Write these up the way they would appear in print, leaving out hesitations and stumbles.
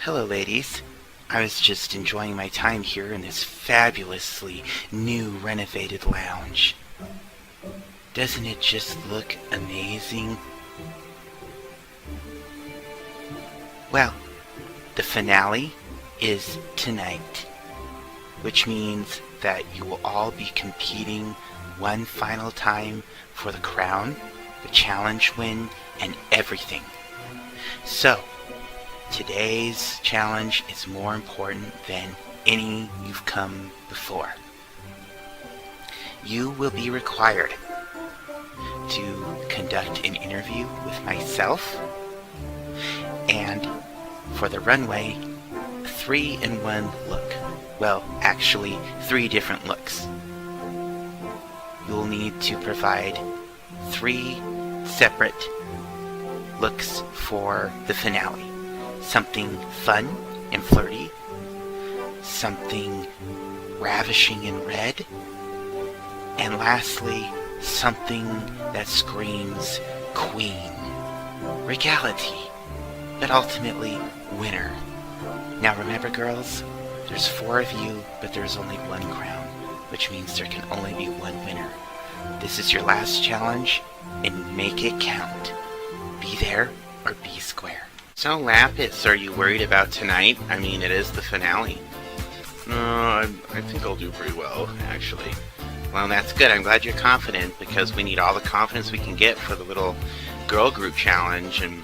Hello, ladies. I was just enjoying my time here in this fabulously new renovated lounge. Doesn't it just look amazing? Well, the finale is tonight, which means that you will all be competing one final time for the crown, the challenge win, and everything. So, today's challenge is more important than any you've come before. You will be required to conduct an interview with myself, and for the runway, 3-in-1 look. Well, actually, 3 different looks. You'll need to provide 3 separate looks for the finale. Something fun and flirty, something ravishing in red, and lastly, something that screams queen, regality, but ultimately winner. Now remember, girls, there's 4 of you, but there's only 1 crown, which means there can only be 1 winner. This is your last challenge, and make it count. Be there or be square. So, Lapis, are you worried about tonight? I mean, it is the finale. No, I think I'll do pretty well, actually. Well, that's good. I'm glad you're confident, because we need all the confidence we can get for the little girl group challenge and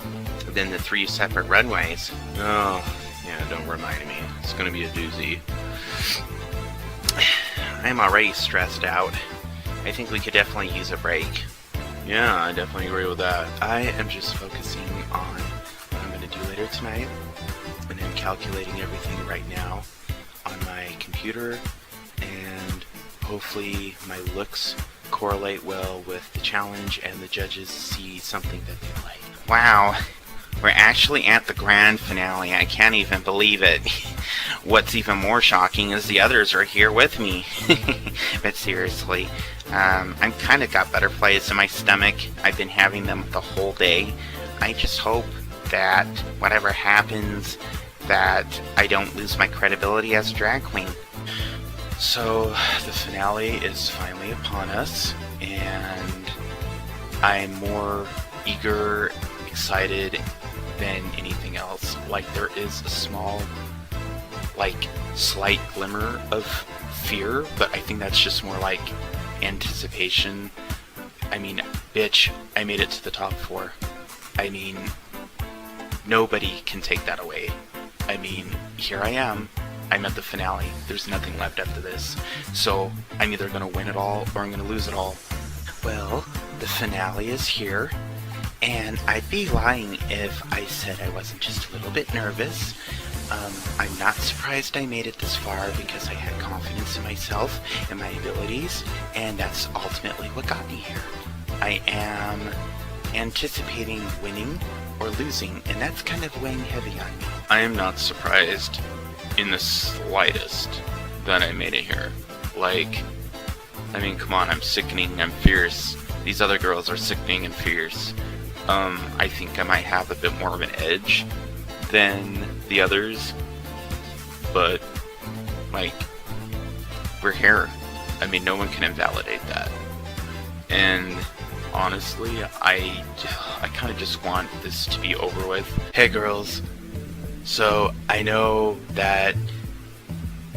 then the 3 separate runways. Oh, yeah, don't remind me. It's gonna be a doozy. I'm already stressed out. I think we could definitely use a break. Yeah, I definitely agree with that. I am just focusing on what I'm going to do later tonight, and I'm calculating everything right now on my computer, and hopefully my looks correlate well with the challenge and the judges see something that they like. Wow, we're actually at the grand finale. I can't even believe it. What's even more shocking is the others are here with me. But seriously, I'm kind of got butterflies in my stomach. I've been having them the whole day. I just hope that whatever happens, that I don't lose my credibility as a drag queen. So the finale is finally upon us, and I'm more eager, excited than anything else. Like, there is a small, slight glimmer of fear, but I think that's just more like anticipation. I mean, bitch, I made it to the top 4. I mean, nobody can take that away. I mean, here I am. I'm at the finale. There's nothing left after this. So, I'm either gonna win it all or I'm gonna lose it all. Well, the finale is here, and I'd be lying if I said I wasn't just a little bit nervous. I'm not surprised I made it this far, because I had confidence in myself and my abilities, and that's ultimately what got me here. I am anticipating winning or losing, and that's kind of weighing heavy on me. I am not surprised in the slightest that I made it here. I mean, come on, I'm sickening, I'm fierce. These other girls are sickening and fierce. I think I might have a bit more of an edge than the others, but, we're here. I mean, no one can invalidate that. And honestly, I kind of just want this to be over with. Hey girls, so I know that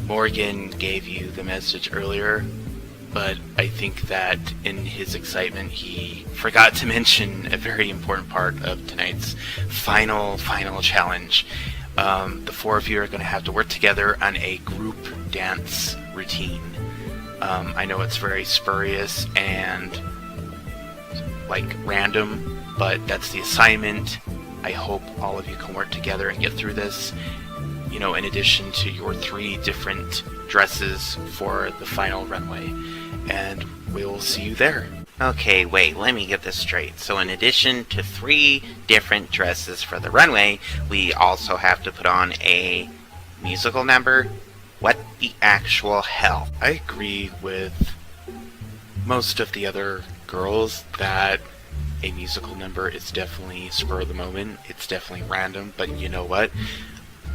Morgyn gave you the message earlier, but I think that in his excitement he forgot to mention a very important part of tonight's final challenge. The 4 of you are going to have to work together on a group dance routine. I know it's very spurious and random, but that's the assignment. I hope all of you can work together and get through this. You know, in addition to your 3 different dresses for the final runway. And we'll see you there. Okay, wait, let me get this straight. So in addition to 3 different dresses for the runway, we also have to put on a musical number? What the actual hell? I agree with most of the other girls that a musical number is definitely spur of the moment. It's definitely random, but you know what?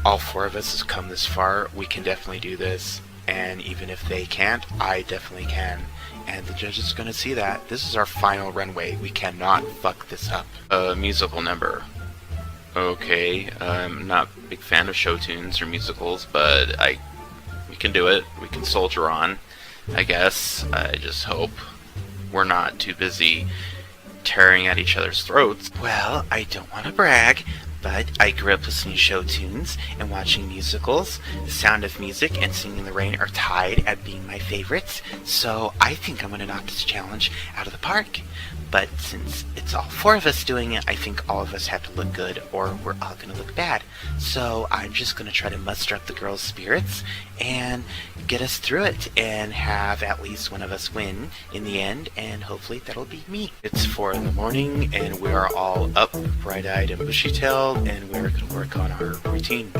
all four of us have come this far. We can definitely do this. And even if they can't, I definitely can. And the judges are going to see that. This is our final runway. We cannot fuck this up. Musical number. Okay, I'm not a big fan of show tunes or musicals, but we can do it. We can soldier on, I guess. I just hope we're not too busy tearing at each other's throats. Well, I don't want to brag, but I grew up listening to show tunes and watching musicals. The Sound of Music and Singing in the Rain are tied at being my favorites, so I think I'm going to knock this challenge out of the park. But since it's all four of us doing it, I think all of us have to look good or we're all going to look bad. So I'm just going to try to muster up the girls' spirits and get us through it and have at least one of us win in the end, and hopefully that'll be me. It's 4 in the morning and we are all up, bright-eyed and bushy-tailed, and we're going to work on our routine.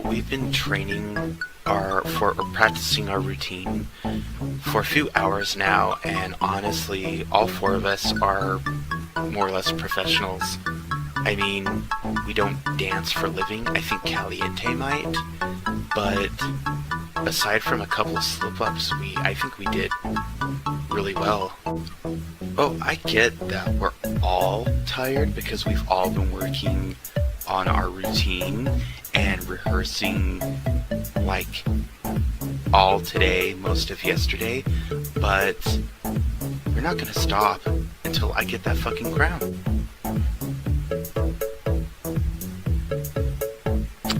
We've been training practicing our routine for a few hours now, and honestly, all four of us are more or less professionals. I mean, we don't dance for a living. I think Caliente might, but aside from a couple of slip-ups, I think we did really well. Oh, I get that we're all tired because we've all been working on our routine and rehearsing like all today, most of yesterday, but we're not gonna stop until I get that fucking crown.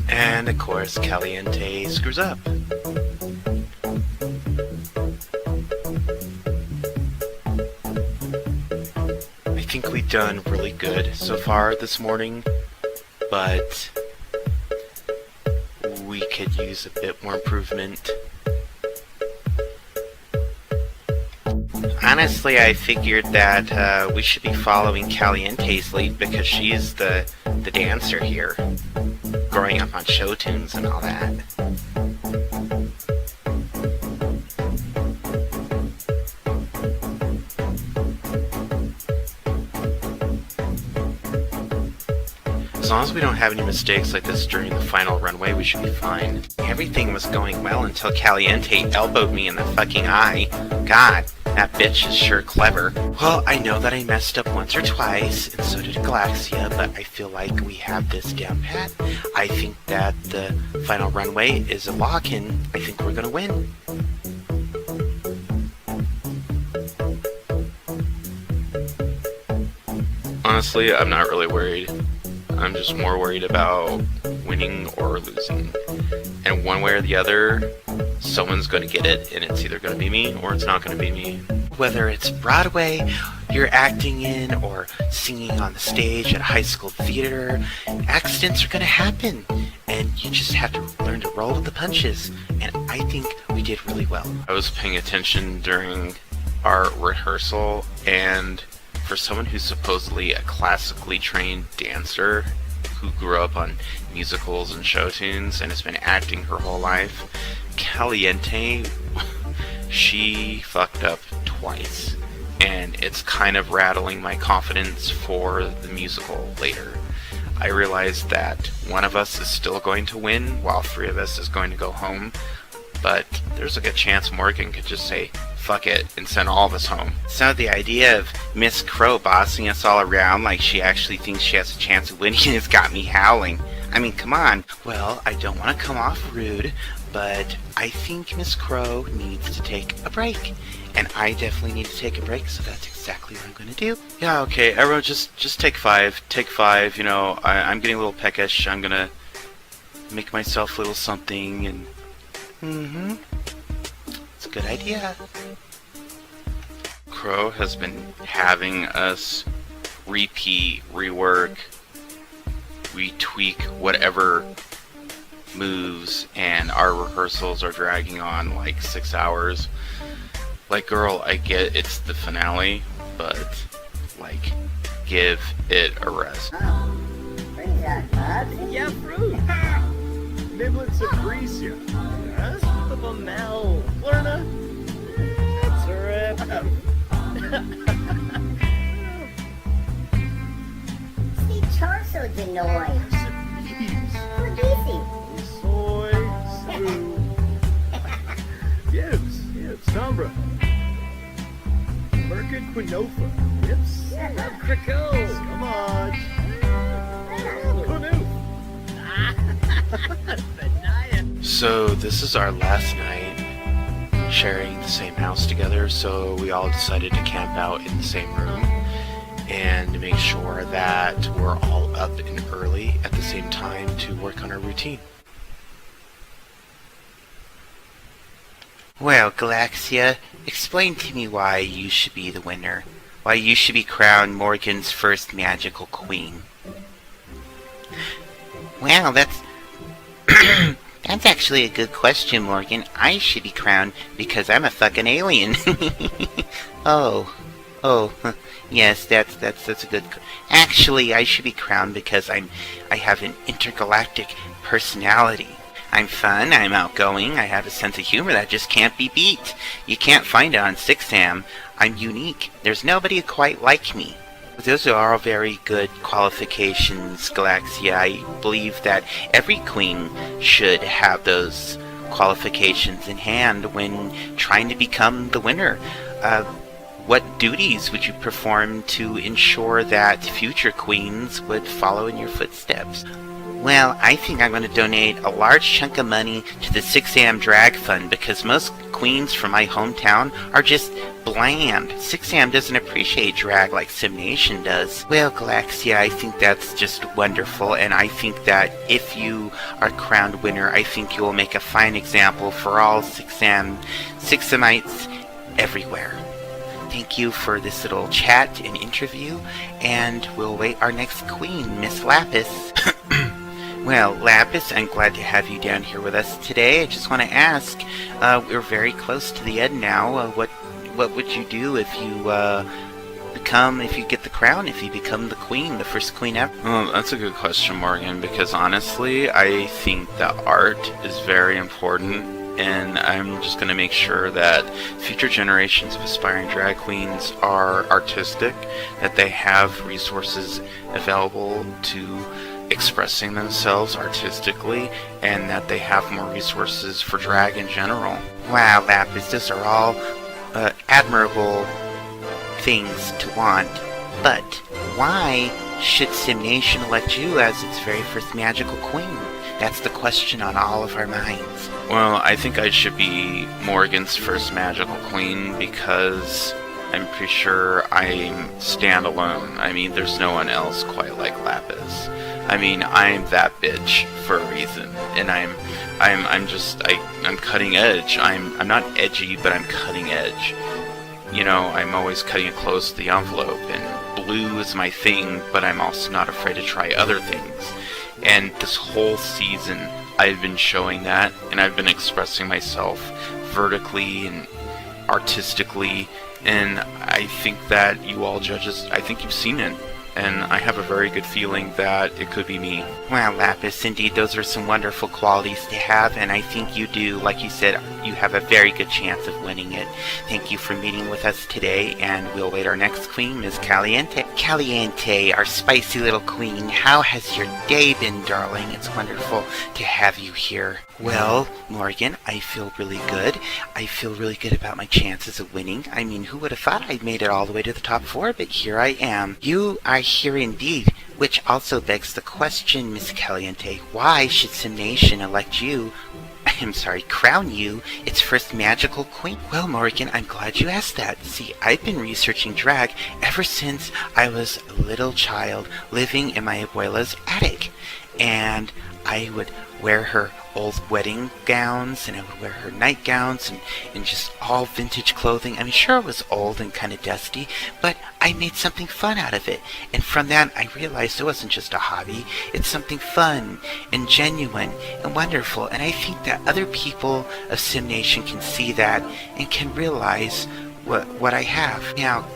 And of course, Caliente screws up. I think we've done really good so far this morning, but we could use a bit more improvement. Honestly, I figured that we should be following Caliente's lead because she's the dancer here, growing up on show tunes and all that. As long as we don't have any mistakes like this during the final runway, we should be fine. Everything was going well until Caliente elbowed me in the fucking eye. God, that bitch is sure clever. Well, I know that I messed up once or twice, and so did Galaxia, but I feel like we have this down pat. I think that the final runway is a lock, and I think we're gonna win. Honestly, I'm not really worried. I'm just more worried about winning or losing. And one way or the other, someone's going to get it, and it's either going to be me or it's not going to be me. Whether it's Broadway you're acting in or singing on the stage at a high school theater, accidents are going to happen, and you just have to learn to roll with the punches, and I think we did really well. I was paying attention during our rehearsal, and for someone who's supposedly a classically trained dancer who grew up on musicals and show tunes and has been acting her whole life, Caliente, she fucked up twice. And it's kind of rattling my confidence for the musical later. I realized that one of us is still going to win while 3 of us is going to go home, but there's a good chance Morgyn could just say, fuck it, and send all of us home. So the idea of Miss Crow bossing us all around like she actually thinks she has a chance of winning has got me howling. I mean, come on. Well, I don't want to come off rude, but I think Miss Crow needs to take a break. And I definitely need to take a break, so that's exactly what I'm going to do. Yeah, okay, everyone just take 5. Take 5, you know, I'm getting a little peckish. I'm gonna make myself a little something and... It's a good idea. Crow has been having us repeat, rework, retweak whatever moves, and our rehearsals are dragging on like 6 hours. Like, girl, I get it's the finale, but, like, give it a rest. Oh, brings out bugs? Yeah, fruit. Niblets of Grecia. Yes? The Mamel. Lorna. That's a See, Charso Denoy. Forgisi. Soy. Sue. Gibbs. Sombra. Merkin Quinofa. Yips. Crickles. Come on. So, this is our last night sharing the same house together, so we all decided to camp out in the same room and make sure that we're all up and early at the same time to work on our routine. Well, Galaxia, explain to me why you should be the winner. Why you should be crowned Morgan's first magical queen. Well, that's... That's actually a good question, Morgan. I should be crowned because I'm a fucking alien. Oh, yes, that's a good... Actually, I should be crowned because I have an intergalactic personality. I'm fun, I'm outgoing, I have a sense of humor that just can't be beat. You can't find it on 6am. I'm unique. There's nobody quite like me. Those are all very good qualifications, Galaxia. I believe that every queen should have those qualifications in hand when trying to become the winner. What duties would you perform to ensure that future queens would follow in your footsteps? Well, I think I'm going to donate a large chunk of money to the 6am drag fund because most queens from my hometown are just bland. 6am doesn't appreciate drag like Simnation does. Well, Galaxia, I think that's just wonderful, and I think that if you are crowned winner, I think you will make a fine example for all 6amites everywhere. Thank you for this little chat and interview, and we'll await our next queen, Miss Lapis. Well, Lapis, I'm glad to have you down here with us today. I just want to ask, we're very close to the end now. What would you do if you get the crown, if you become the queen, the first queen ever? Well, that's a good question, Morgan, because honestly, I think that art is very important. And I'm just going to make sure that future generations of aspiring drag queens are artistic, that they have resources available to expressing themselves artistically, and that they have more resources for drag in general. Wow, Lapis, those are all admirable things to want. But why should Simnation elect you as its very first magical queen? That's the question on all of our minds. Well, I think I should be Morgan's first magical queen because I'm pretty sure I'm standalone. I mean, there's no one else quite like Lapis. I mean, I'm that bitch for a reason, and I'm cutting edge. I'm not edgy, but I'm cutting edge. You know, I'm always cutting it close to the envelope, and blue is my thing, but I'm also not afraid to try other things. And this whole season, I've been showing that, and I've been expressing myself vertically and artistically, and I think that you all judges, I think you've seen it. And I have a very good feeling that it could be me. Well, Lapis, indeed, those are some wonderful qualities to have, and I think you do, like you said, you have a very good chance of winning it. Thank you for meeting with us today, and we'll wait our next queen, Ms. Caliente. Caliente, our spicy little queen, how has your day been, darling? It's wonderful to have you here. Well, Morgan, I feel really good. I feel really good about my chances of winning. I mean, who would have thought I'd made it all the way to the top 4, but here I am. You are here indeed, which also begs the question, Miss Caliente, why should Simnation elect you crown you its first magical queen? Well, Morgyn, I'm glad you asked that. See, I've been researching drag ever since I was a little child living in my abuela's attic. And I would wear her old wedding gowns, and I would wear her nightgowns, and just all vintage clothing. I mean, sure, it was old and kind of dusty, but I made something fun out of it. And from that, I realized it wasn't just a hobby. It's something fun and genuine and wonderful. And I think that other people of Sim Nation can see that and can realize what I have. Now,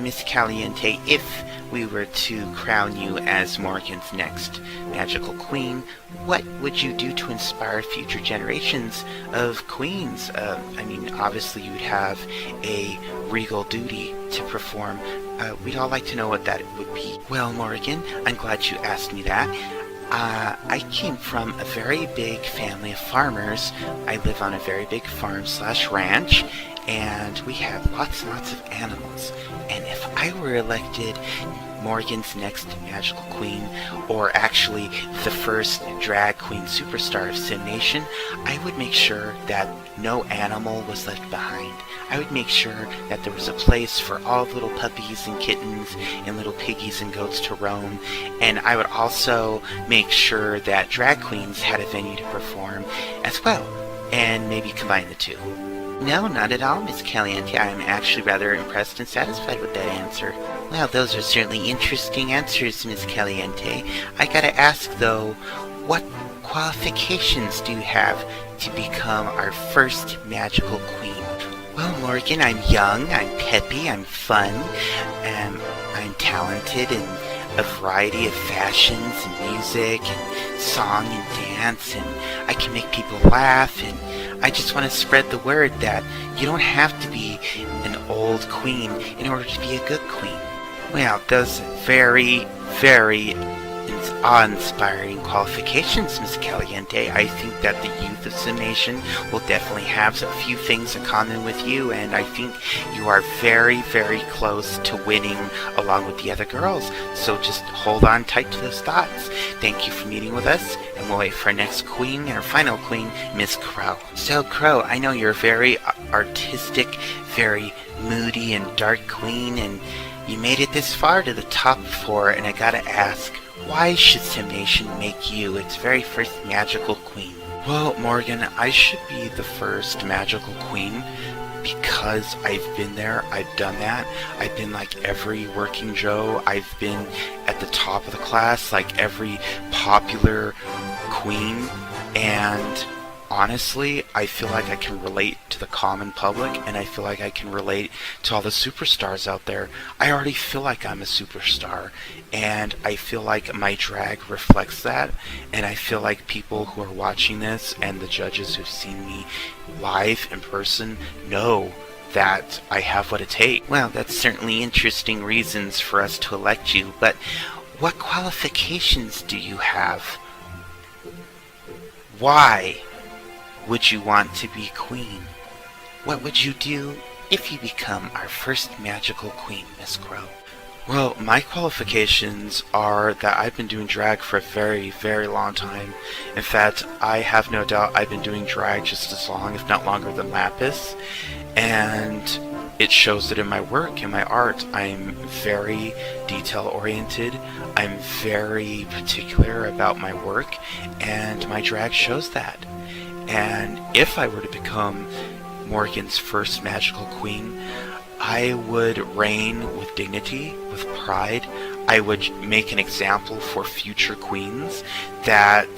Miss Caliente, if we were to crown you as Morgyn's next magical queen, what would you do to inspire future generations of queens? I mean, obviously you'd have a regal duty to perform. We'd all like to know what that would be. Well, Morgyn, I'm glad you asked me that. I came from a very big family of farmers. I live on a very big farm/ranch, and we have lots and lots of animals. And if I were elected Morgyn's next magical queen, or actually the first drag queen superstar of Sim Nation, I would make sure that no animal was left behind. I would make sure that there was a place for all little puppies and kittens and little piggies and goats to roam. And I would also make sure that drag queens had a venue to perform as well, and maybe combine the two. No, not at all, Miss Caliente. I'm actually rather impressed and satisfied with that answer. Well, those are certainly interesting answers, Miss Caliente. I gotta ask, though, what qualifications do you have to become our first magical queen? Well, Morgyn, I'm young, I'm peppy, I'm fun, I'm talented in a variety of fashions and music and song and dance, and I can make people laugh, and I just want to spread the word that you don't have to be an old queen in order to be a good queen. Well, those very, very awe-inspiring qualifications, Miss Caliente. I think that the youth of Sim Nation will definitely have a few things in common with you, and I think you are very, very close to winning along with the other girls. So just hold on tight to those thoughts. Thank you for meeting with us, and we'll wait for our next queen, our final queen, Miss Crow. So, Crow, I know you're a very artistic, very moody and dark queen, and you made it this far to the top 4, and I gotta ask, why should Sim Nation make you its very first magical queen? Well, Morgyn, I should be the first magical queen because I've been there, I've done that. I've been like every working Joe. I've been at the top of the class like every popular queen, and honestly, I feel like I can relate to the common public, and I feel like I can relate to all the superstars out there. I already feel like I'm a superstar, and I feel like my drag reflects that, and I feel like people who are watching this and the judges who've seen me live in person know that I have what it takes. Well, that's certainly interesting reasons for us to elect you, but what qualifications do you have? Why would you want to be queen? What would you do if you become our first magical queen, Miss Crow? Well, my qualifications are that I've been doing drag for a very, very long time. In fact, I have no doubt I've been doing drag just as long, if not longer, than Lapis. And it shows it in my work, in my art. I'm very detail-oriented. I'm very particular about my work, and my drag shows that. And if I were to become Morgyn's first magical queen, I would reign with dignity, with pride. I would make an example for future queens that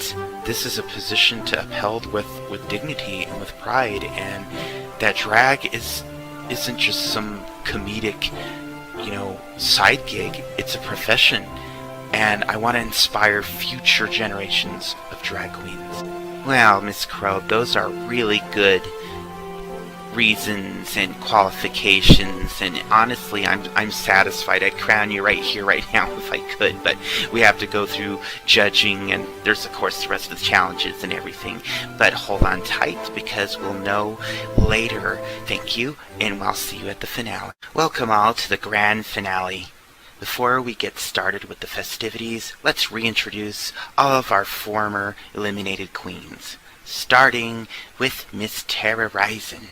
this is a position to upheld with dignity and with pride, and that drag isn't just some comedic, side gig. It's a profession, and I want to inspire future generations of drag queens. Well, Miss Crow, those are really good reasons and qualifications, and honestly, I'm satisfied. I'd crown you right here, right now, if I could, but we have to go through judging, and there's, of course, the rest of the challenges and everything. But hold on tight, because we'll know later. Thank you, and I'll see you at the finale. Welcome all to the grand finale. Before we get started with the festivities, let's reintroduce all of our former eliminated queens. starting with Miss Terrorizin'.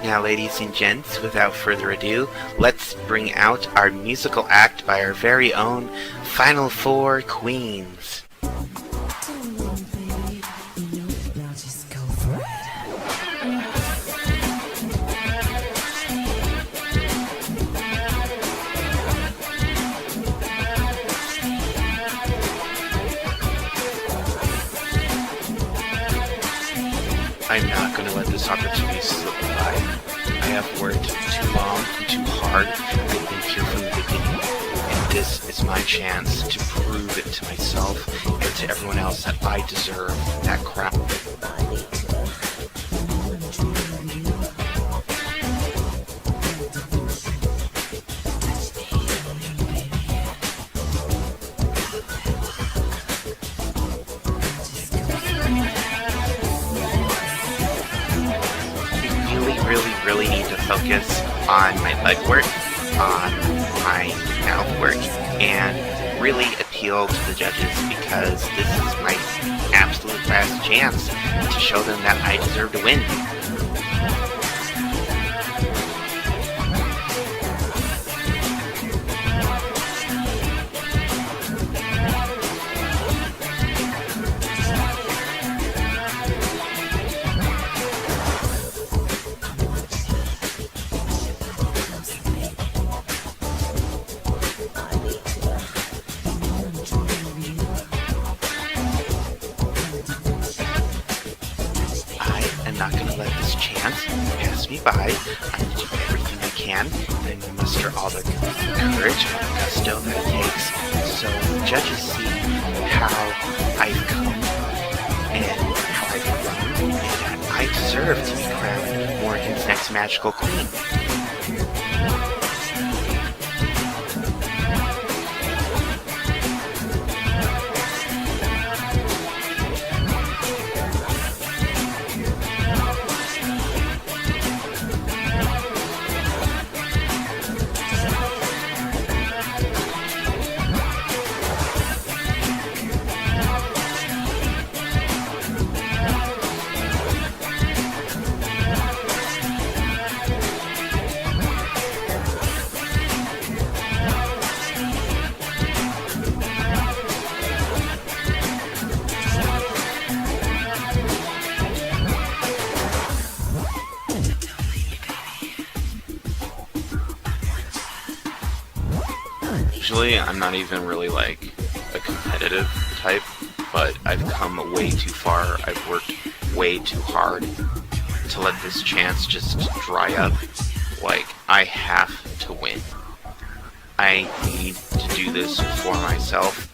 Now, ladies and gents, without further ado, let's bring out our musical act by our very own Final Four Queens. I'm not going to let this opportunity slip by. I have worked too long and too hard. I've been here from the beginning, and this is my chance to prove it to myself and to everyone else that I deserve that crown. Really need to focus on my leg work, on my mouth work, and really appeal to the judges, because this is my absolute last chance to show them that I deserve to win. I'm not going to let this chance pass me by. I'm going to do everything I can, and I'm going to muster all the courage and gusto that it takes, so the judges see how I've come and how I've grown, and that I deserve to be crowned Morgyn's next magical queen. Honestly, I'm not even really like a competitive type, but I've come way too far. I've worked way too hard to let this chance just dry up. Like, I have to win. I need to do this for myself.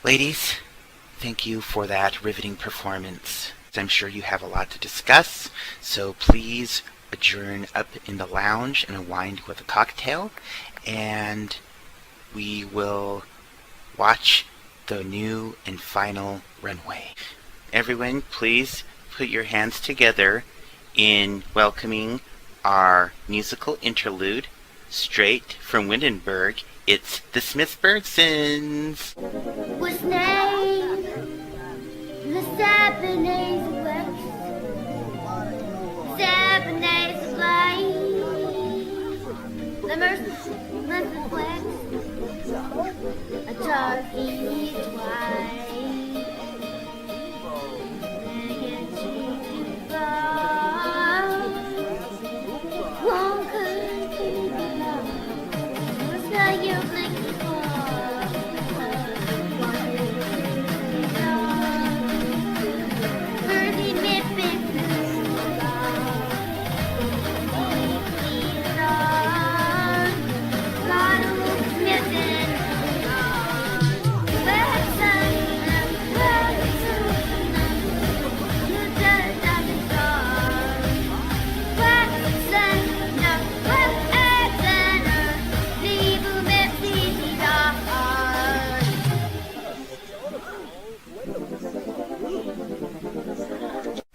Ladies, thank you for that riveting performance. I'm sure you have a lot to discuss, so please adjourn up in the lounge and unwind with a cocktail, and we will watch the new and final runway. Everyone, please put your hands together in welcoming our musical interlude straight from Windenburg. It's the Smithbergsons. What's name? The 7 days away. 7 days away. The mercy flex. A turkey twice. Won't could be love. What's that you're looking for?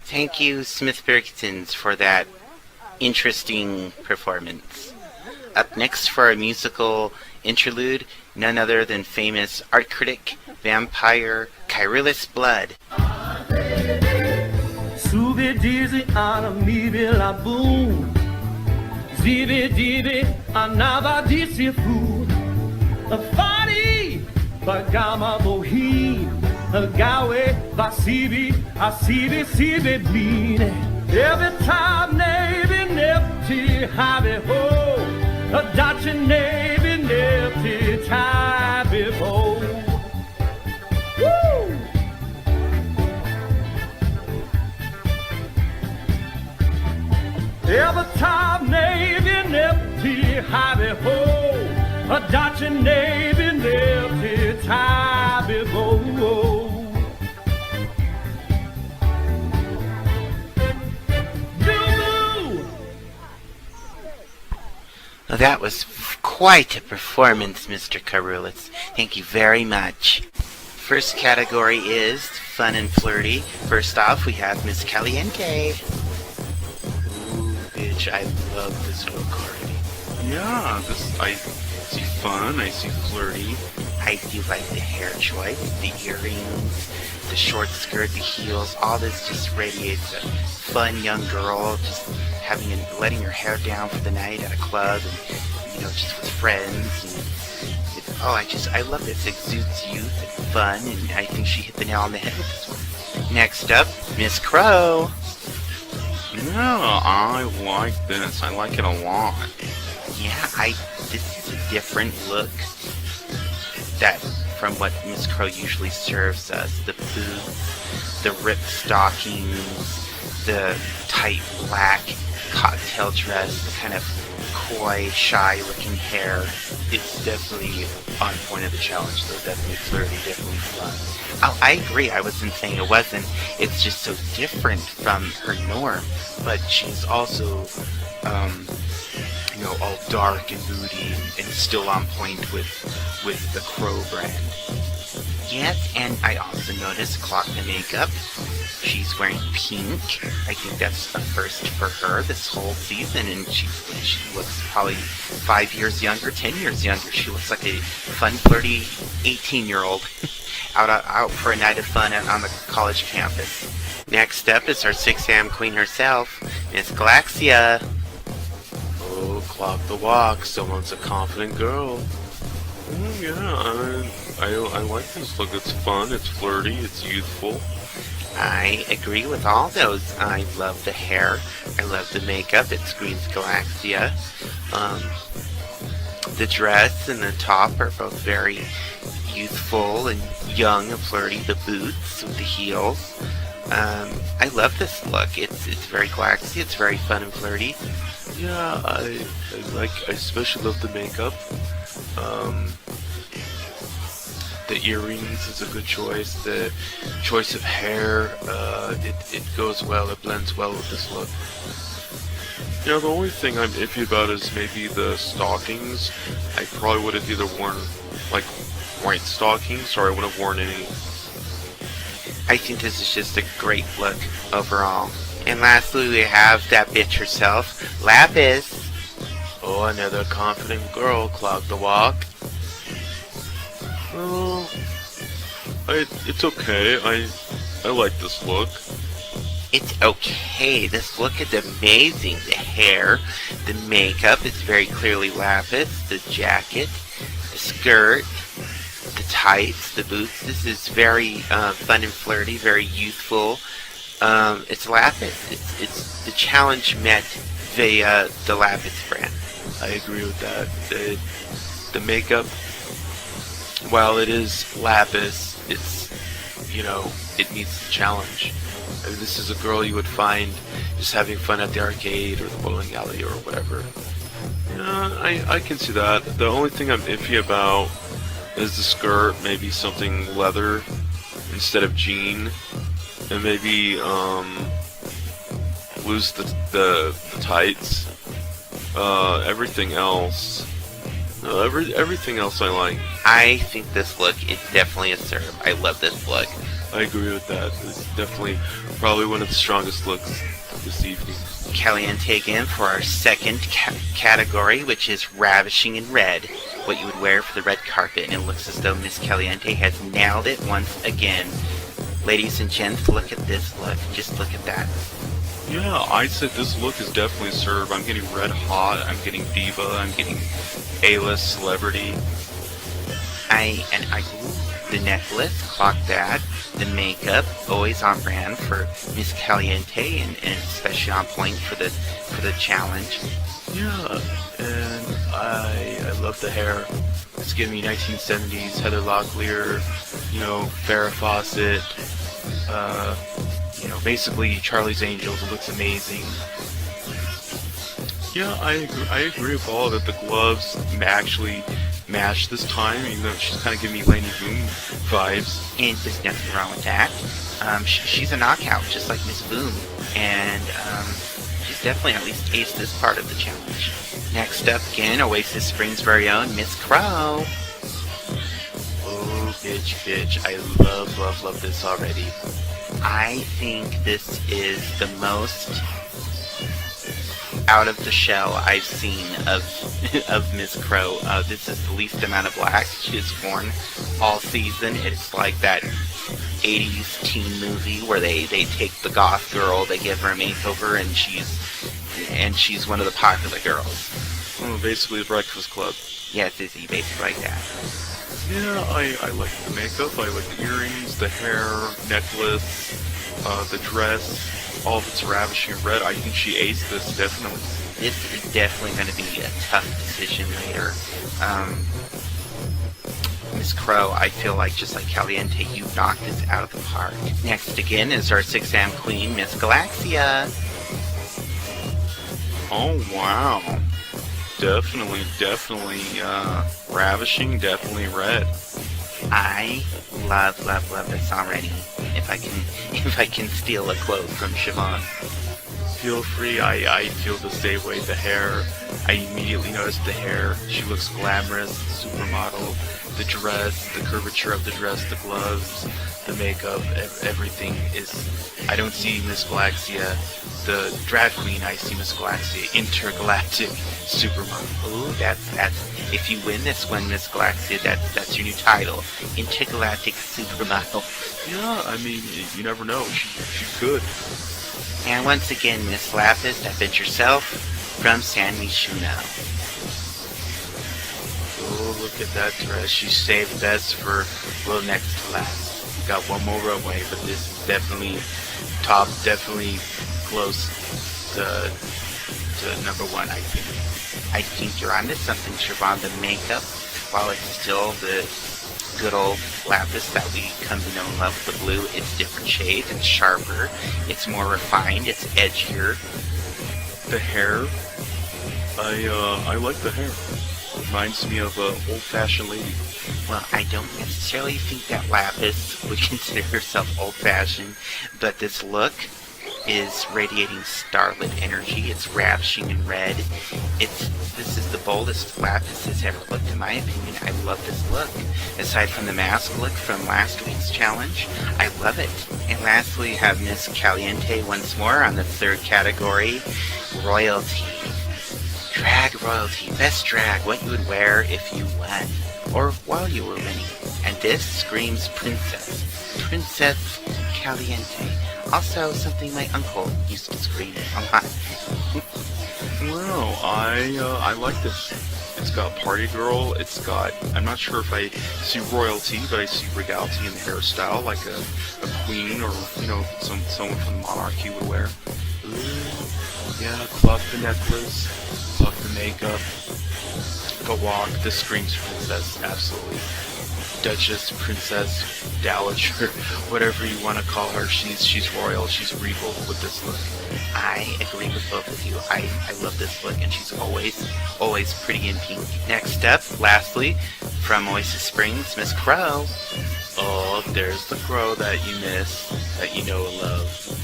Thank you, Smithbergsons, for that interesting performance. Up next for a musical interlude, none other than famous art critic, vampire, Kyrillis Blood. Subi dizi ana mibi la boom. Zibi dibi anava disi fu. A fari bagama bohim. A gawe vasibi asibi sibi bine. Every time navy nifty have ho. A Dutch navy nifty have ho. Woo! Every time navy nifty have ho. A Dutch navy nifty have ho. Well, that was quite a performance, Mr. Kyrillis. Thank you very much. First category is fun and flirty. First off, we have Miss Caliente. Ooh, bitch, I love this look already. Yeah, I see fun, I see flirty. I do like the hair choice, the earrings, the short skirt, the heels. All this just radiates a fun young girl, just letting her hair down for the night at a club, and just with friends. And I love this. It exudes youth and fun, and I think she hit the nail on the head with this one. Next up, Miss Crow. Yeah, I like this. I like it a lot. Yeah, this is a different look from what Miss Crow usually serves us. The boots, the ripped stockings, the tight black cocktail dress, the kind of coy, shy-looking hair. It's definitely on point of the challenge, though. Definitely flirty, definitely fun. Oh, I agree. I wasn't saying it wasn't. It's just so different from her norm. But she's also, all dark and moody and still on point with the Crow brand. Yes, and I also noticed clock the makeup. She's wearing pink. I think that's a first for her this whole season, and she looks probably 5 years younger, 10 years younger. She looks like a fun, flirty 18-year-old out for a night of fun on the college campus. Next up is our 6 a.m. queen herself, Miss Galaxia. Oh, clock the walk. Someone's a confident girl. Yeah, I like this look. It's fun, it's flirty, it's youthful. I agree with all those. I love the hair. I love the makeup. It screams Galaxia. The dress and the top are both very youthful and young and flirty. The boots with the heels. I love this look. It's very Galaxia. It's very fun and flirty. Yeah, I especially love the makeup. The earrings is a good choice. The choice of hair, it goes well. It blends well with this look. Yeah, the only thing I'm iffy about is maybe the stockings. I probably would have either worn like white stockings, or I wouldn't have worn any. I think this is just a great look overall. And lastly, we have that bitch herself, Lapis. Oh, another confident girl clock the walk. Well, it's okay. I like this look. It's okay. This look is amazing. The hair, the makeup is very clearly Lapis. The jacket, the skirt, the tights, the boots. This is very fun and flirty, very youthful. It's Lapis. It's the challenge met via the Lapis brand. I agree with that. The makeup, while it is Lapis, it's, it meets the challenge. I mean, this is a girl you would find just having fun at the arcade or the bowling alley or whatever. Yeah, I can see that. The only thing I'm iffy about is the skirt, maybe something leather instead of jean, and maybe lose the tights. Everything else I like. I think this look is definitely a serve. I love this look. I agree with that. It's definitely probably one of the strongest looks this evening. Caliente again for our second category, which is ravishing in red. What you would wear for the red carpet, and it looks as though Miss Caliente has nailed it once again. Ladies and gents, look at this look. Just look at that. Yeah, I'd say this look is definitely served. I'm getting red hot, I'm getting diva, I'm getting A-list celebrity. The necklace, clock that. The makeup, always on brand for Miss Caliente, and especially on point for the challenge. Yeah, and I love the hair. It's giving me 1970s Heather Locklear, Farrah Fawcett, basically Charlie's Angels. It looks amazing. Yeah, I agree with all of it. The gloves actually match this time, even though she's kind of giving me Lainey Boone vibes. And there's nothing wrong with that. She's a knockout, just like Miss Boone, and she's definitely at least aced this part of the challenge. Next up, again, Oasis Springs' very own Miss Crow. Oh, bitch, I love this already. I think this is the most out of the shell I've seen of Miss Crow. This is the least amount of black she has worn all season. It's like that 80s teen movie where they take the goth girl, they give her a makeover, and she's one of the popular girls. Oh, basically the Breakfast Club. Yes, it's basically like that. Yeah, I like the makeup, I like the earrings, the hair, necklace, the dress. All of it's ravishing red. I think she aced this, definitely. This is definitely going to be a tough decision later. Miss Crow, I feel like, just like Caliente, you knocked this out of the park. Next again is our 6 a.m. queen, Miss Galaxia. Oh, wow. Definitely, ravishing, definitely red. I love this already. If I can steal a quote from Siobhan. Feel free. I feel the same way. The hair, I immediately noticed the hair. She looks glamorous, supermodel. the dress, the curvature of the dress, the gloves, the makeup, everything is... I don't see Miss Galaxia, the drag queen. I see Miss Galaxia, intergalactic supermodel. Ooh, that's if you win this one, Miss Galaxia, that's your new title, intergalactic supermodel. Yeah, I mean, you never know. She could. And once again, Miss Lapis, step it yourself from San Mishuno. Oh, look at that dress. She saved best for, well, next to last. Got one more runway, but this is definitely top, definitely close to number one, I think. I think you're onto something, Siobhan. The makeup, while it's still the good old Lapis that we come to know and love with the blue, it's different shades, it's sharper, it's more refined, it's edgier. The hair, I like the hair. Reminds me of an old-fashioned lady. Well, I don't necessarily think that Lapis would consider herself old-fashioned, but this look is radiating starlit energy. It's ravishing in red. This is the boldest Lapis has ever looked, in my opinion. I love this look. Aside from the mask look from last week's challenge, I love it. And lastly, we have Miss Caliente once more on the third category, royalty. Drag royalty, best drag, what you would wear if you won, or while you were winning. And this screams princess. Princess Caliente. Also something my uncle used to scream a lot. Well, I like this. It's got party girl, it's got, I'm not sure if I see royalty, but I see regality in the hairstyle, like a queen or, you know, someone from the monarchy would wear. Ooh, yeah, clock the necklace, clock the makeup, the walk, the screams princess, absolutely. Duchess, princess, dowager, whatever you want to call her, she's royal, she's regal with this look. I agree with both of you. I love this look, and she's always pretty in pink. Next up, lastly, from Oasis Springs, Miss Crow. Oh, there's the crow that you miss, that you know and love.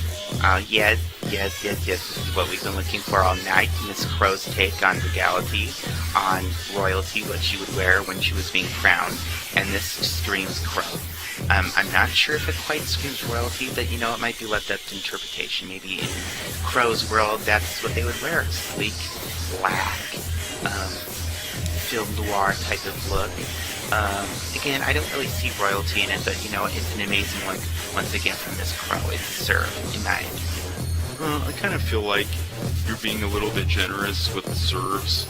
Yes. This is what we've been looking for all night. Miss Crow's take on regality, on royalty, what she would wear when she was being crowned, and this screams Crow. I'm not sure if it quite screams royalty, but you know, it might be left up to interpretation. Maybe in Crow's world, that's what they would wear. Sleek, black, film noir type of look. Again, I don't really see royalty in it, but you know, it's an amazing look, once again, from Miss Crow. It's served, in my opinion. I kind of feel like you're being a little bit generous with the serves,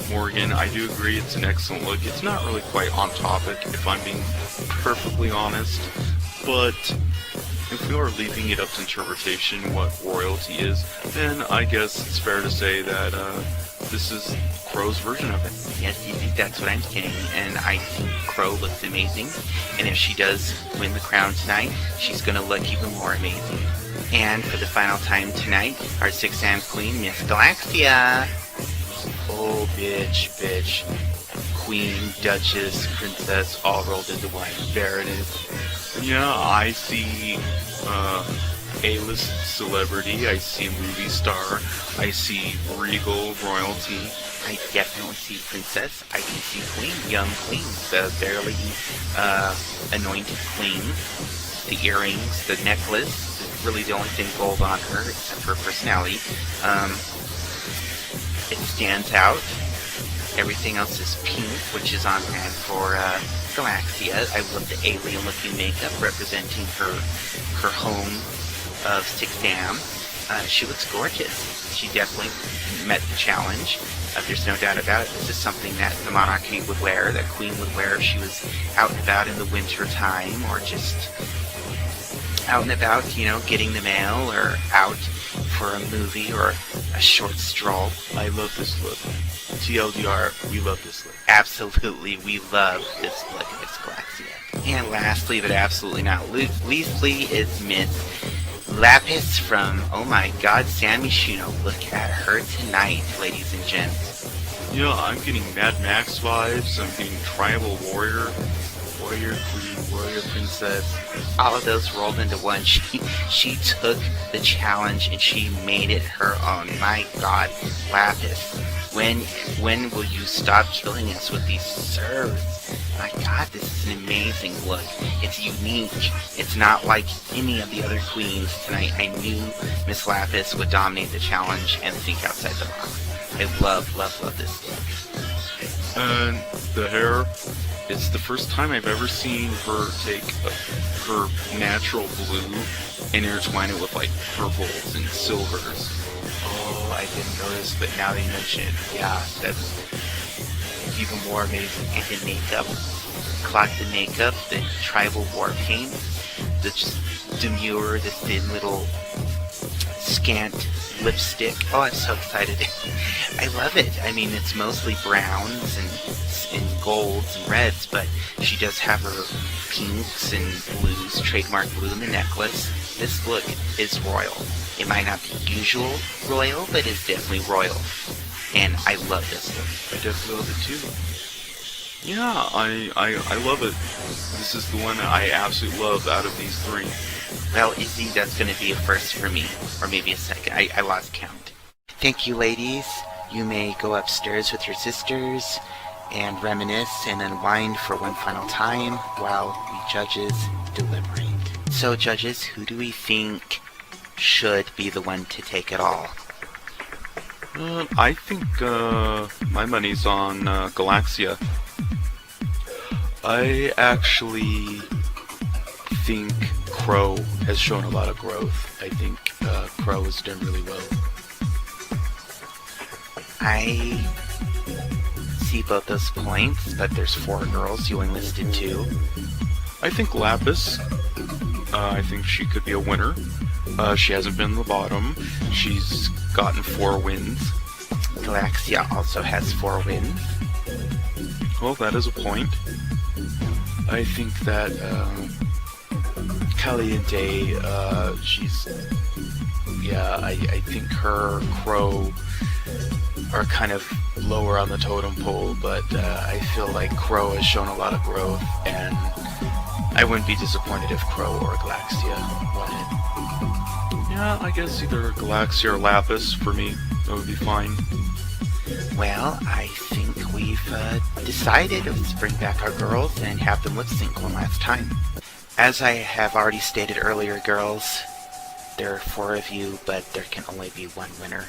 Morgan. I do agree it's an excellent look. It's not really quite on topic, if I'm being perfectly honest, but if we are leaving it up to interpretation what royalty is, then I guess it's fair to say that this is Crow's version of it. Yes, you think that's what I'm saying, and I think Crow looks amazing, and if she does win the crown tonight, she's going to look even more amazing. And for the final time tonight, our 6-am queen, Miss Galaxia. Oh, bitch. Queen, Duchess, Princess, all rolled into one. There it is. Yeah, I see A-list celebrity, I see movie star, I see regal royalty. I definitely see princess. I can see queen, young queen, the barely anointed queen. The earrings, the necklace, really the only thing gold on her, except for her personality. It stands out. Everything else is pink, which is on brand for Galaxia. I love the alien-looking makeup representing her home of 6-am. She looks gorgeous. She definitely met the challenge. There's no doubt about it. This is something that the monarchy would wear, that Queen would wear if she was out and about in the winter time, or just out and about, you know, getting the mail, or out for a movie or a short stroll. I love this look. TLDR, we love this look. Absolutely, we love this look, Miss Galaxia. And lastly, but absolutely not leastly, is Miss Lapis from, oh my god, San Mishuno. Look at her tonight, ladies and gents. Yeah, I'm getting Mad Max vibes, I'm getting Tribal Warrior, Warrior Queen, Warrior Princess. All of those rolled into one. She took the challenge and she made it her own. My god, Lapis When will you stop killing us with these serves? My god, this is an amazing look. It's unique. It's not like any of the other queens tonight. I knew Miss Lapis would dominate the challenge and think outside the box. I love this look. And the hair, it's the first time I've ever seen her take her natural blue and intertwine it with like purples and silvers. Oh, I didn't notice, but now they mention it. Yeah, that's even more amazing. And the makeup. Clock the makeup, the tribal war paint, the just demure, the thin little scant lipstick. Oh, I'm so excited. I love it. I mean, it's mostly browns and golds and reds, but she does have her pinks and blues, trademark blue in the necklace. This look is royal. It might not be usual royal, but it's definitely royal. And I love this look. I definitely love it too. Yeah, I love it. This is the one I absolutely love out of these three. Well, Izzy, that's going to be a first for me. Or maybe a second. I lost count. Thank you, ladies. You may go upstairs with your sisters and reminisce and unwind for one final time while we judges deliberate. So, judges, who do we think should be the one to take it all? I think my money's on Galaxia. I actually think Crow has shown a lot of growth. I think Crow has done really well. I see both those points, but there's 4 girls. You enlisted 2. I think Lapis. I think she could be a winner. She hasn't been the bottom. She's gotten 4 wins. Galaxia also has 4 wins. Well, that is a point. I think that Caliente, she's... Yeah, I think her, Crow are kind of lower on the totem pole, but I feel like Crow has shown a lot of growth, and I wouldn't be disappointed if Crow or Galaxia won it. Yeah, I guess either Galaxia or Lapis for me. That would be fine. Well, I think we've decided. Let's bring back our girls and have them lip sync one last time. As I have already stated earlier, girls, there are 4 of you, but there can only be 1 winner.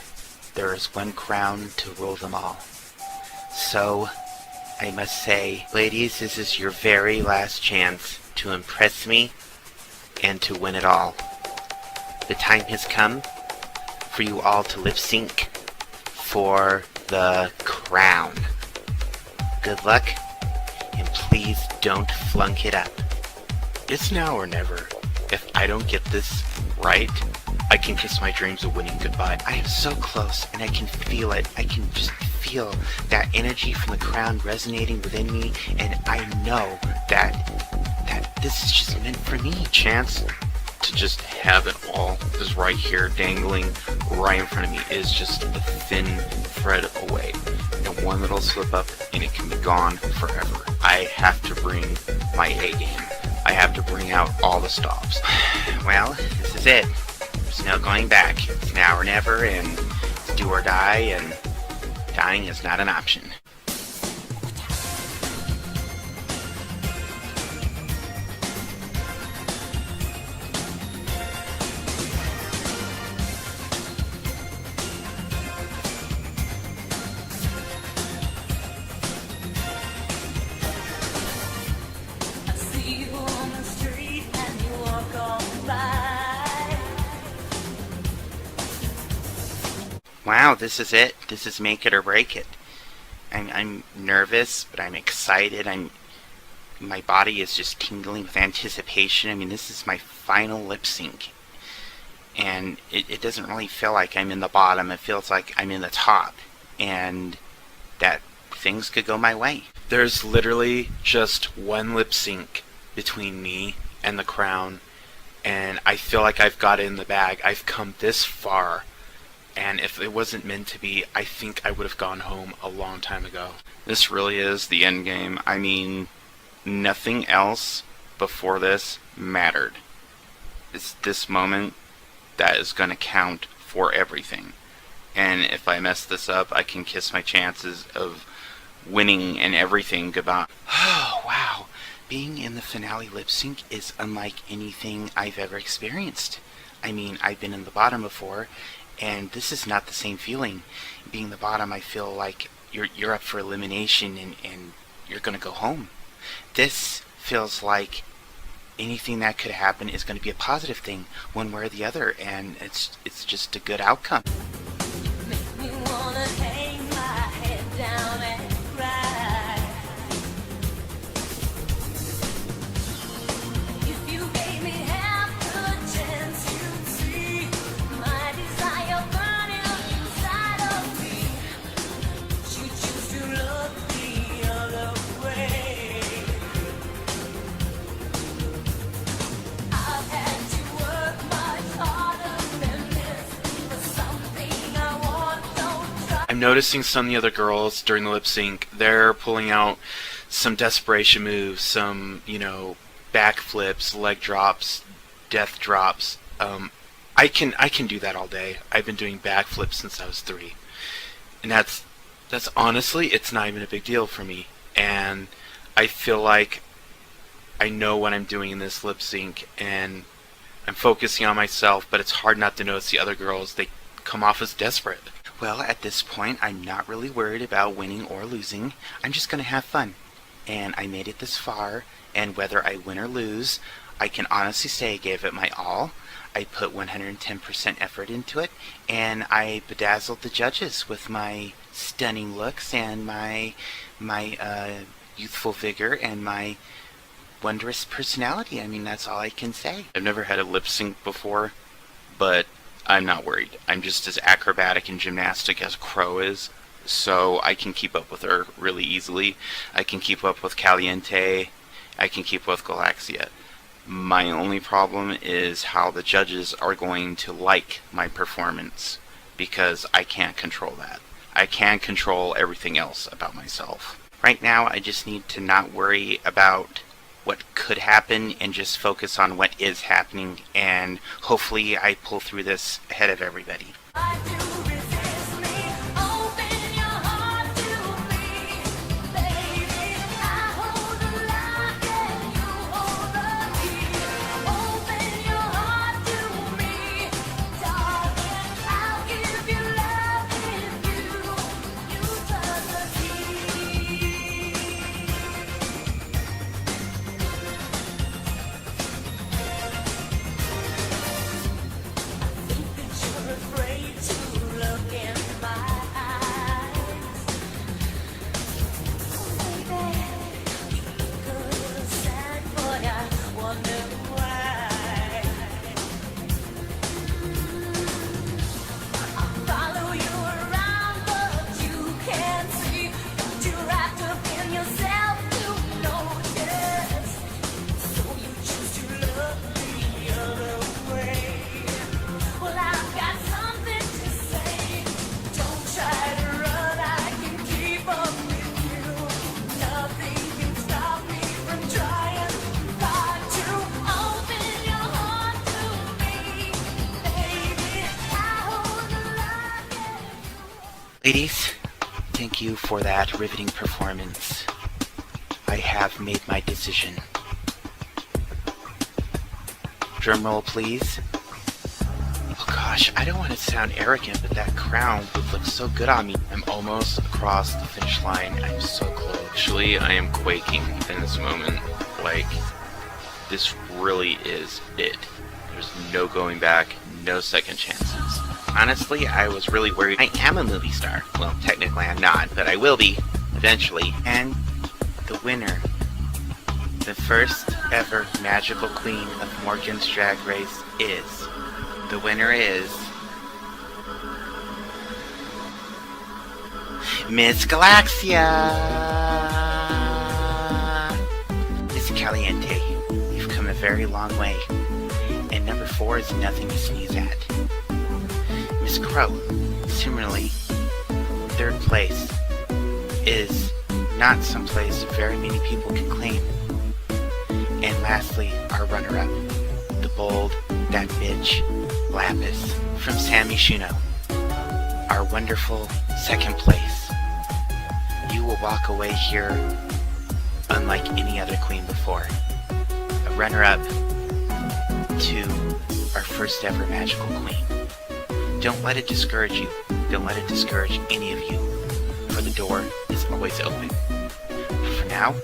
There is 1 crown to rule them all. So, I must say, ladies, this is your very last chance to impress me and to win it all. The time has come for you all to lip sync for the crown. Good luck, and please don't flunk it up. It's now or never. If I don't get this right, I can kiss my dreams of winning goodbye. I am so close, and I can feel it. I can just feel that energy from the crown resonating within me, and I know that this is just meant for me. Chance to just have it all is right here, dangling right in front of me. Is just a thin thread away, and one little slip up and it can be gone forever. I have to bring my A game. I have to bring out all the stops. Well, this is it. There's no going back. It's now or never, and it's do or die, and dying is not an option. Wow, this is it. This is make it or break it. I'm nervous, but I'm excited. My body is just tingling with anticipation. I mean, this is my final lip sync. And it doesn't really feel like I'm in the bottom. It feels like I'm in the top. And that things could go my way. There's literally just 1 lip sync between me and the crown, and I feel like I've got it in the bag. I've come this far, and if it wasn't meant to be, I think I would have gone home a long time ago. This really is the end game. I mean, nothing else before this mattered. It's this moment that is going to count for everything. And if I mess this up, I can kiss my chances of winning and everything goodbye. Oh, wow. Being in the finale lip sync is unlike anything I've ever experienced. I mean, I've been in the bottom before, and this is not the same feeling. Being the bottom, I feel like you're up for elimination and you're going to go home. This feels like anything that could happen is going to be a positive thing, one way or the other, and it's just a good outcome. Make me wanna hang my head down and cry. If you gave me half the chance, you'd see my desire burning up inside of me. You choose to look the other way. I've had to work much harder than this for something I want. Don't try. I'm noticing some of the other girls during the lip sync, they're pulling out some desperation moves, some, backflips, leg drops, death drops. I can do that all day. I've been doing backflips since I was 3. And that's honestly, it's not even a big deal for me. And I feel like I know what I'm doing in this lip sync, and I'm focusing on myself, but it's hard not to notice the other girls. They come off as desperate. Well, at this point, I'm not really worried about winning or losing. I'm just going to have fun. And I made it this far, and whether I win or lose, I can honestly say I gave it my all. I put 110% effort into it, and I bedazzled the judges with my stunning looks and my youthful vigor and my wondrous personality. I mean, that's all I can say. I've never had a lip sync before, but I'm not worried. I'm just as acrobatic and gymnastic as Crow is, so I can keep up with her really easily. I can keep up with Caliente. I can keep up with Galaxia. My only problem is how the judges are going to like my performance, because I can't control that. I can control everything else about myself. Right now, I just need to not worry about what could happen and just focus on what is happening, and hopefully I pull through this ahead of everybody. Why do resist me? Open your heart to me, baby. I hold the lock and you hold the key. Open your heart to me, darling. I'll give you love if you turn the key. Think that you're afraid to look in my eyes. Baby, you look a little sad, boy, I wonder why. I'll follow you around, but you can't see that you're wrapped up in yourself to notice. So you choose to look the other way. Well, I've got something to say. Don't try to run, I can keep up with you. Nothing can stop me from trying hard to open your heart to me, baby. I hold the lock and you. Ladies, thank you for that riveting performance. I have made my decision. Drumroll, please. Oh gosh, I don't want to sound arrogant, but that crown would look so good on me. I'm almost across the finish line. I'm so close. Actually, I am quaking in this moment. Like, this really is it. There's no going back, no second chances. Honestly, I was really worried. I am a movie star. Well, technically I'm not, but I will be, eventually. And the winner, the first ever magical queen of Morgyn's Drag Race is... The winner is... Miss Galaxia! Miss Caliente, you've come a very long way. And number 4 is nothing to sneeze at. Miss Crow, similarly, 3rd place is not some place very many people can claim. And lastly, our runner-up, the bold, that bitch, Lapis from Sammy Shuno. our wonderful second place. You will walk away here unlike any other queen before. A runner-up to our first ever magical queen. Don't let it discourage you. Don't let it discourage any of you, for the door is always open. But for now,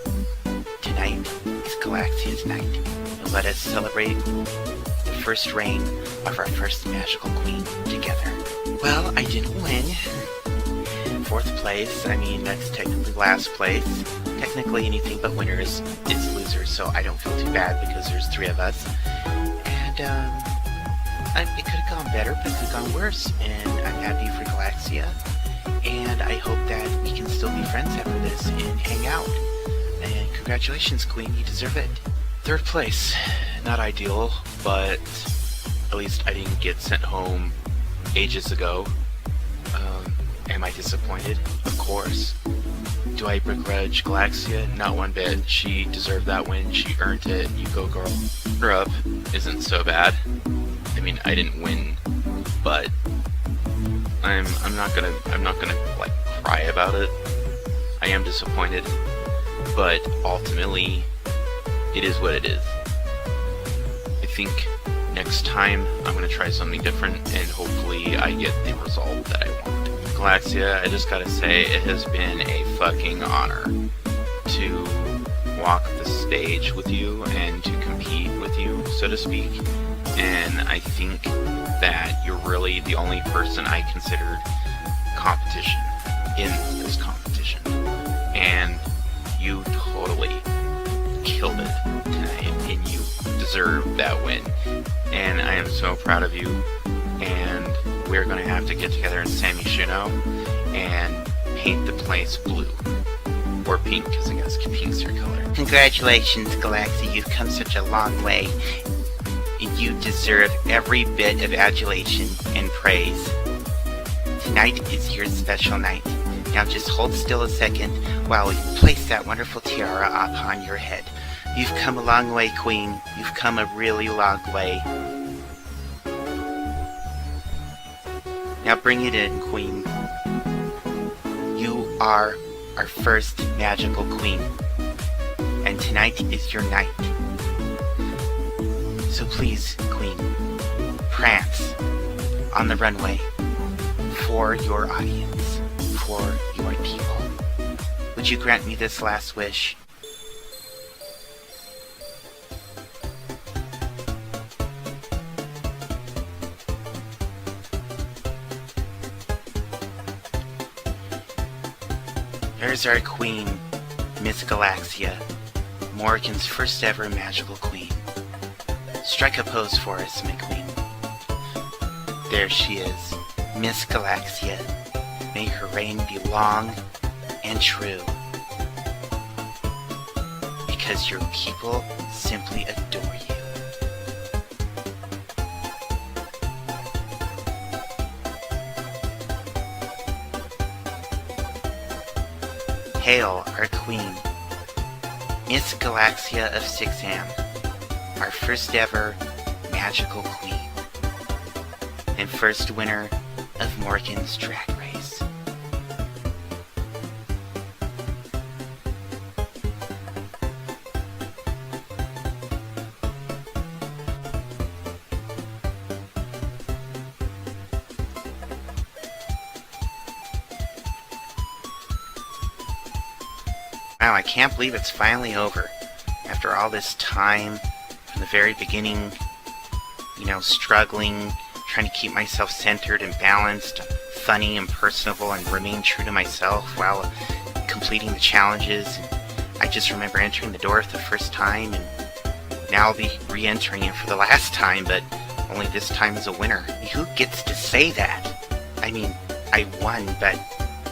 tonight is Galaxia's night, and let us celebrate the first reign of our first magical queen together. Well, I didn't win. Fourth place, I mean, that's technically last place. Technically anything but winners is losers, so I don't feel too bad because there's 3 of us. And, it could have gone better, but it could have gone worse, and I'm happy for Galaxia. And I hope that we can still be friends after this and hang out. And congratulations, Queen, you deserve it. Third place, not ideal, but at least I didn't get sent home ages ago. Am I disappointed? Of course. Do I begrudge Galaxia? Not one bit. She deserved that win. She earned it. You go, girl. Her up isn't so bad. I mean, I didn't win, but I'm not gonna like cry about it. I am disappointed, but ultimately, it is what it is. I think next time I'm gonna try something different, and hopefully I get the result that I want. Galaxia, I just gotta say, it has been a fucking honor to walk the stage with you and to compete with you, so to speak. And I think that you're really the only person I considered competition in this competition. And you totally killed it tonight, and you deserve that win. And I am so proud of you, and we're going to have to get together in San Myshuno and paint the place blue. Or pink, because I guess pink's your color. Congratulations, Galaxia, you've come such a long way. And you deserve every bit of adulation and praise. Tonight is your special night. Now just hold still a second while we place that wonderful tiara upon your head. You've come a long way, Queen. You've come a really long way. Now bring it in, Queen. You are our first magical queen. And tonight is your night. So please, Queen, prance on the runway for your audience, for your people. Would you grant me this last wish? There's our queen, Miss Galaxia, Morgyn's first ever magical queen. Strike a pose for us, my queen. There she is, Miss Galaxia. May her reign be long and true. Because your people simply adore you. Hail our queen, Miss Galaxia of Sixam, our first ever magical queen, and first winner of Morgyn's drag race. Wow, I can't believe it's finally over. After all this time, from the very beginning, you know, struggling, trying to keep myself centered and balanced, funny and personable, and remain true to myself while completing the challenges. And I just remember entering the door for the first time, and now I'll be re-entering it for the last time, but only this time as a winner. Who gets to say that? I mean, I won, but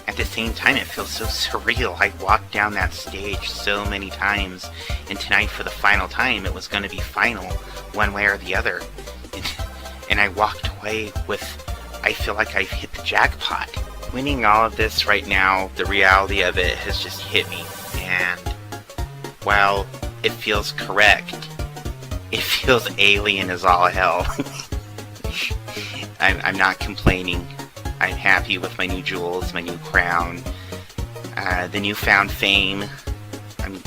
at the same time, it feels so surreal. I walked down that stage so many times, and tonight for the final time, it was going to be final, one way or the other. And I walked away with, I feel like I've hit the jackpot. Winning all of this right now, the reality of it has just hit me. And while it feels correct, it feels alien as all hell. I'm not complaining. I'm happy with my new jewels, my new crown, the newfound fame.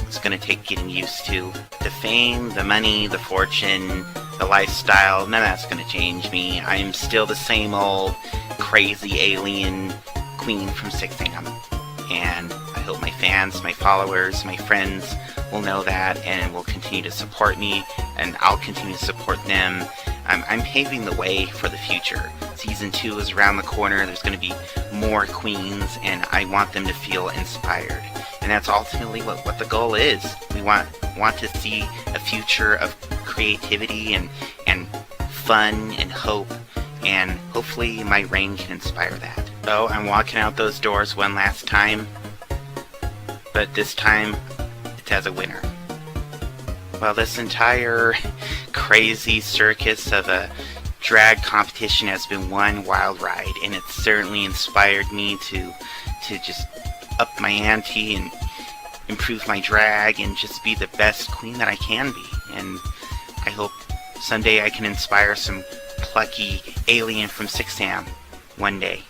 It's going to take getting used to. The fame, the money, the fortune, the lifestyle, none of that's going to change me. I am still the same old crazy alien queen from 6am. And I hope my fans, my followers, my friends will know that and will continue to support me, and I'll continue to support them. I'm paving the way for the future. Season 2 is around the corner. There's going to be more queens, and I want them to feel inspired. And that's ultimately what the goal is. We want to see a future of creativity and fun and hope, and hopefully my reign can inspire that. So I'm walking out those doors one last time, but this time it's as a winner. Well, this entire crazy circus of a drag competition has been one wild ride, and it's certainly inspired me to just up my ante and improve my drag and just be the best queen that I can be. And I hope someday I can inspire some plucky alien from 6am one day.